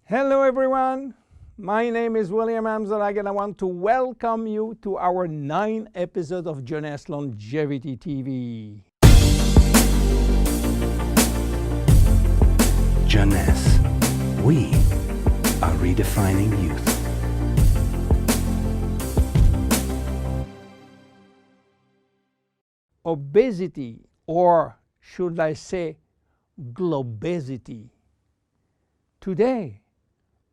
Hello everyone, my name is William Amzalag and I want to welcome you to our 9th episode of Jeunesse Longevity TV. Jeunesse, we are redefining youth. Obesity, or should I say globesity. Today,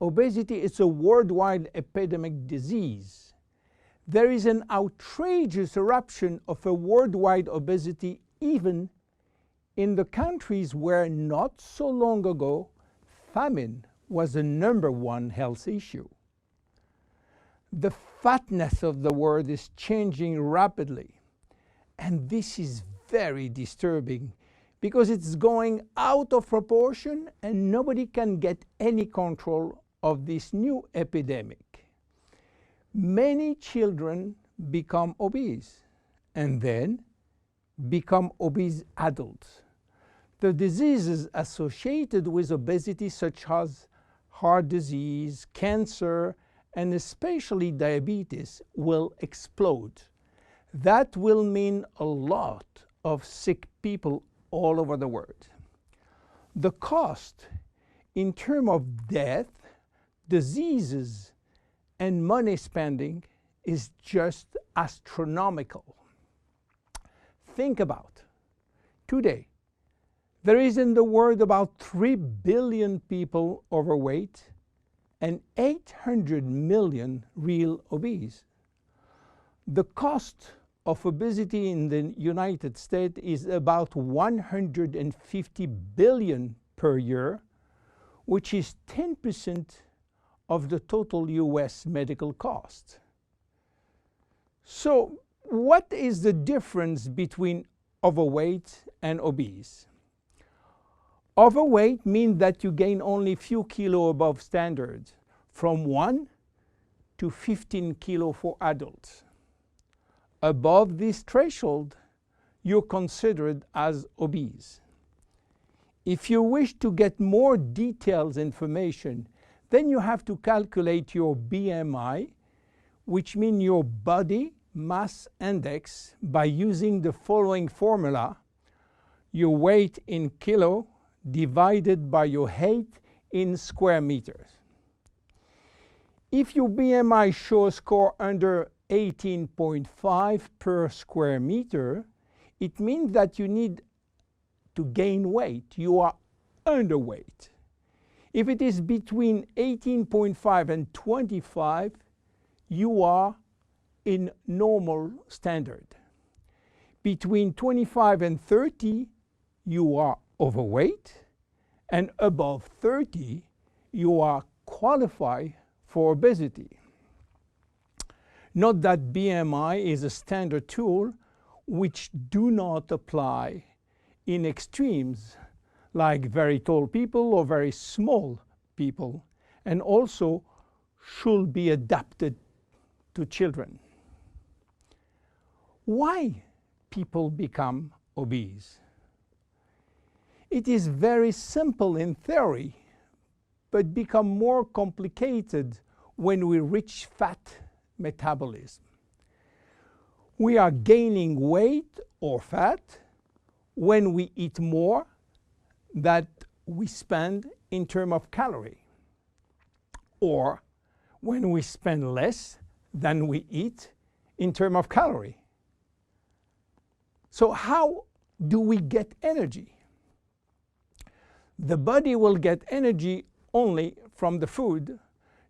obesity is a worldwide epidemic disease. There is an outrageous eruption of a worldwide obesity even in the countries where not so long ago famine was the #1 health issue. The fatness of the world is changing rapidly, and this is very disturbing because it's going out of proportion and nobody can get any control of this new epidemic. Many children become obese and then become obese adults. The diseases associated with obesity, such as heart disease, cancer, and especially diabetes, will explode. That will mean a lot of sick people all over the world. The cost in terms of death, diseases, and money spending is just astronomical. Think about today, there is in the world about 3 billion people overweight and 800 million real obese. The cost of obesity in the United States is about 150 billion per year, which is 10% of the total US medical cost. So what is the difference between overweight and obese? Overweight means that you gain only few kilos above standard, from 1 to 15 kilos for adults. Above this threshold, you're considered as obese. If you wish to get more detailed information, then you have to calculate your BMI, which means your body mass index, by using the following formula: your weight in kilo divided by your height in square meters. If your BMI shows score under 18.5 per square meter, it means that you need to gain weight. You are underweight. If it is between 18.5 and 25, you are in normal standard. Between 25 and 30, you are overweight, and above 30, you are qualified for obesity. Note that BMI is a standard tool which do not apply in extremes like very tall people or very small people, and also should be adapted to children. Why people become obese? It is very simple in theory, but become more complicated when we reach fat metabolism. We are gaining weight or fat when we eat more than we spend in terms of calorie, or when we spend less than we eat in terms of calorie. So how do we get energy? The body will get energy only from the food,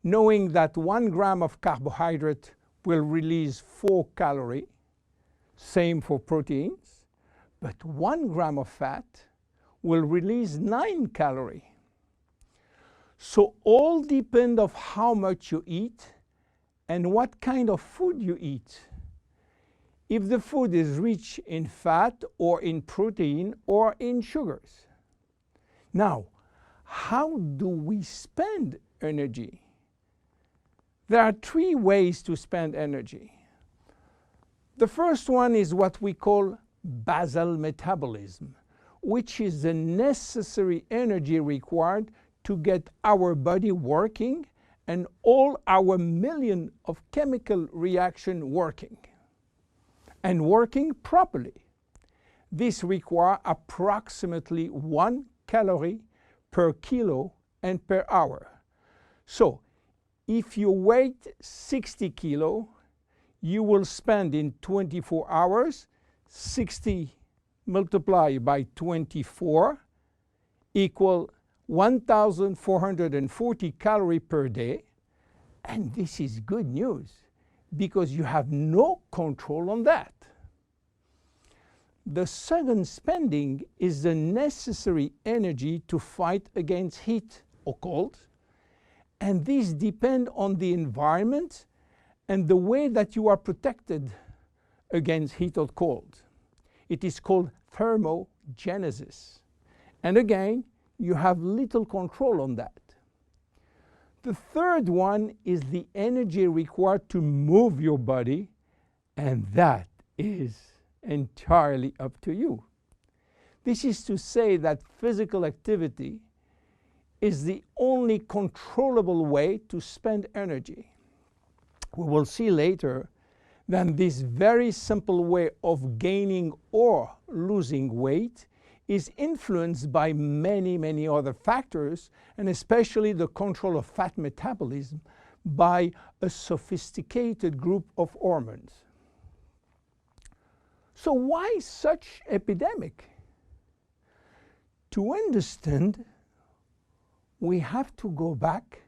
knowing that 1 gram of carbohydrate will release 4 calories, same for proteins, but 1 gram of fat will release 9 calories. So all depend on how much you eat and what kind of food you eat. If the food is rich in fat or in protein or in sugars. Now, how do we spend energy? There are 3 ways to spend energy. The first one is what we call basal metabolism, which is the necessary energy required to get our body working and all our million of chemical reaction working and working properly. This requires approximately 1 calorie per kilo and per hour. So if you weigh 60 kilo, you will spend in 24 hours 60 multiplied by 24 equal 1,440 calories per day. And this is good news because you have no control on that. The second spending is the necessary energy to fight against heat or cold. And these depend on the environment and the way that you are protected against heat or cold. It is called thermogenesis. And again, you have little control on that. The third one is the energy required to move your body, and that is entirely up to you. This is to say that physical activity is the only controllable way to spend energy. We will see later that this very simple way of gaining or losing weight is influenced by many, many other factors, and especially the control of fat metabolism by a sophisticated group of hormones. So why such epidemic? To understand, we have to go back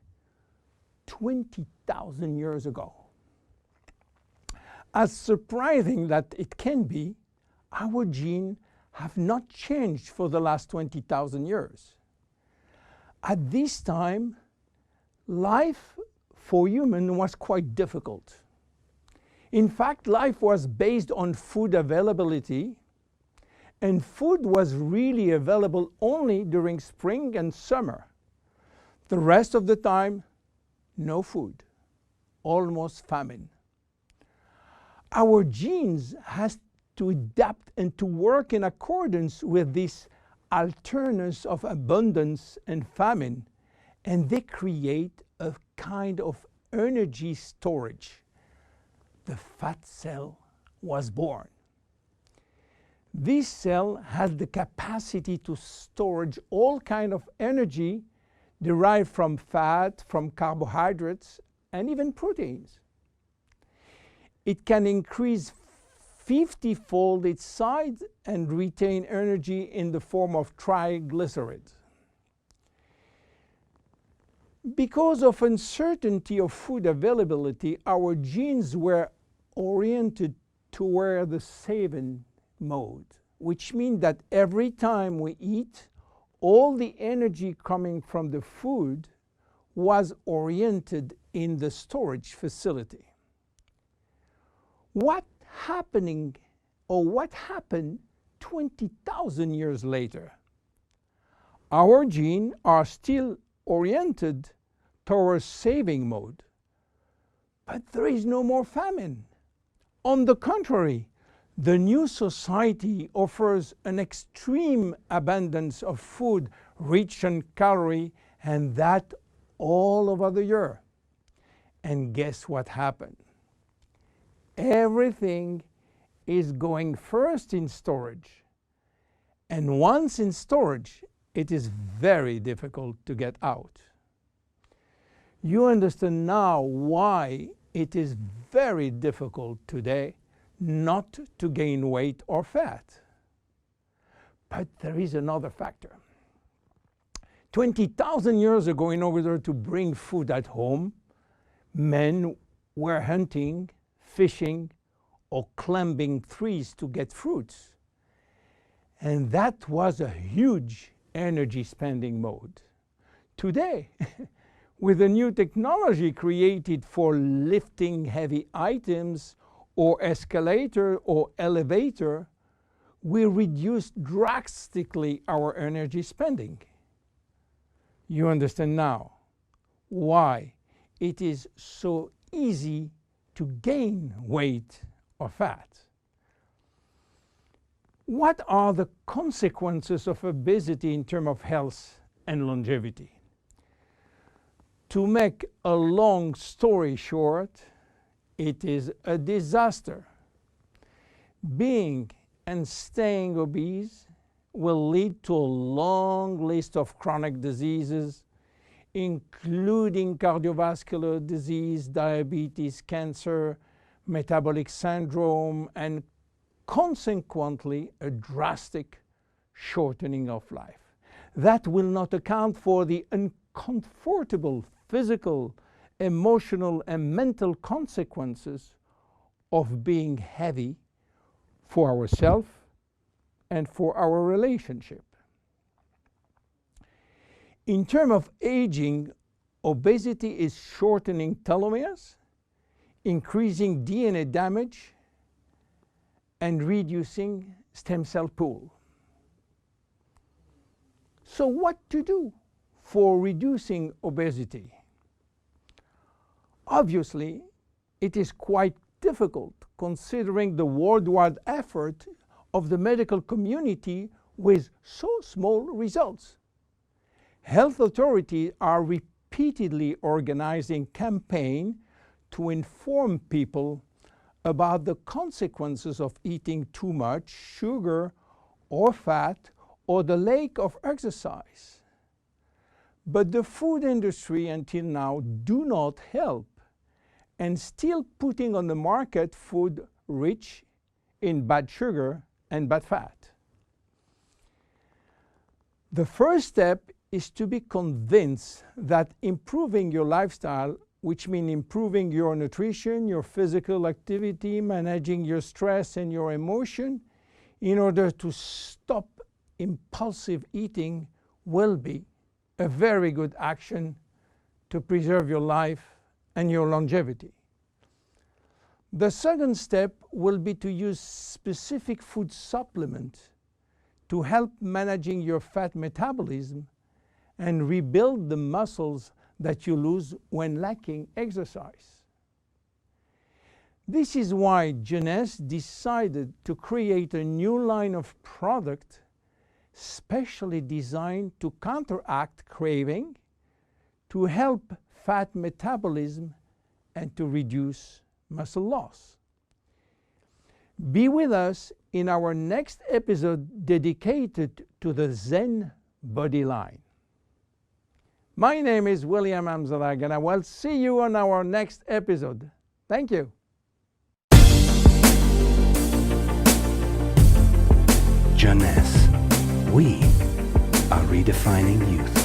20,000 years ago. As surprising that it can be, our genes have not changed for the last 20,000 years. At this time, life for humans was quite difficult. In fact, life was based on food availability, and food was really available only during spring and summer. The rest of the time, no food, almost famine. Our genes has to adapt and to work in accordance with this alternance of abundance and famine, and they create a kind of energy storage. The fat cell was born. This cell has the capacity to store all kinds of energy derived from fat, from carbohydrates, and even proteins. It can increase 50-fold its size and retain energy in the form of triglycerides. Because of uncertainty of food availability, our genes were oriented toward the saving mode, which means that every time we eat, all the energy coming from the food was oriented in the storage facility. What happened 20,000 years later? Our genes are still oriented towards saving mode, but there is no more famine. On the contrary, the new society offers an extreme abundance of food rich in calories, and that all over the year. And guess what happened? Everything is going first in storage. And once in storage, it is very difficult to get out. You understand now why it is very difficult today not to gain weight or fat. But there is another factor. 20,000 years ago, in order to bring food at home, men were hunting, fishing, or climbing trees to get fruits. And that was a huge energy spending mode. Today, with a new technology created for lifting heavy items or escalator or elevator, we reduce drastically our energy spending. You understand now why it is so easy to gain weight or fat. What are the consequences of obesity in terms of health and longevity? To make a long story short, it is a disaster. Being and staying obese will lead to a long list of chronic diseases, including cardiovascular disease, diabetes, cancer, metabolic syndrome, and consequently a drastic shortening of life. That will not account for the uncomfortable physical, emotional, and mental consequences of being heavy for ourselves and for our relationship. In terms of aging, obesity is shortening telomeres, increasing DNA damage, and reducing stem cell pool. So what to do for reducing obesity? Obviously, it is quite difficult considering the worldwide effort of the medical community with so small results. Health authorities are repeatedly organizing campaigns to inform people about the consequences of eating too much sugar or fat or the lack of exercise. But the food industry until now do not help and still putting on the market food rich in bad sugar and bad fat. The first step is to be convinced that improving your lifestyle, which means improving your nutrition, your physical activity, managing your stress and your emotion, in order to stop impulsive eating, will be a very good action to preserve your life and your longevity. The second step will be to use specific food supplements to help managing your fat metabolism and rebuild the muscles that you lose when lacking exercise. This is why Jeunesse decided to create a new line of product specially designed to counteract craving, to help fat metabolism, and to reduce muscle loss. Be with us in our next episode dedicated to the Zen Body line. My name is William Amzalag, and I will see you on our next episode. Thank you. Jeunesse. We are redefining youth.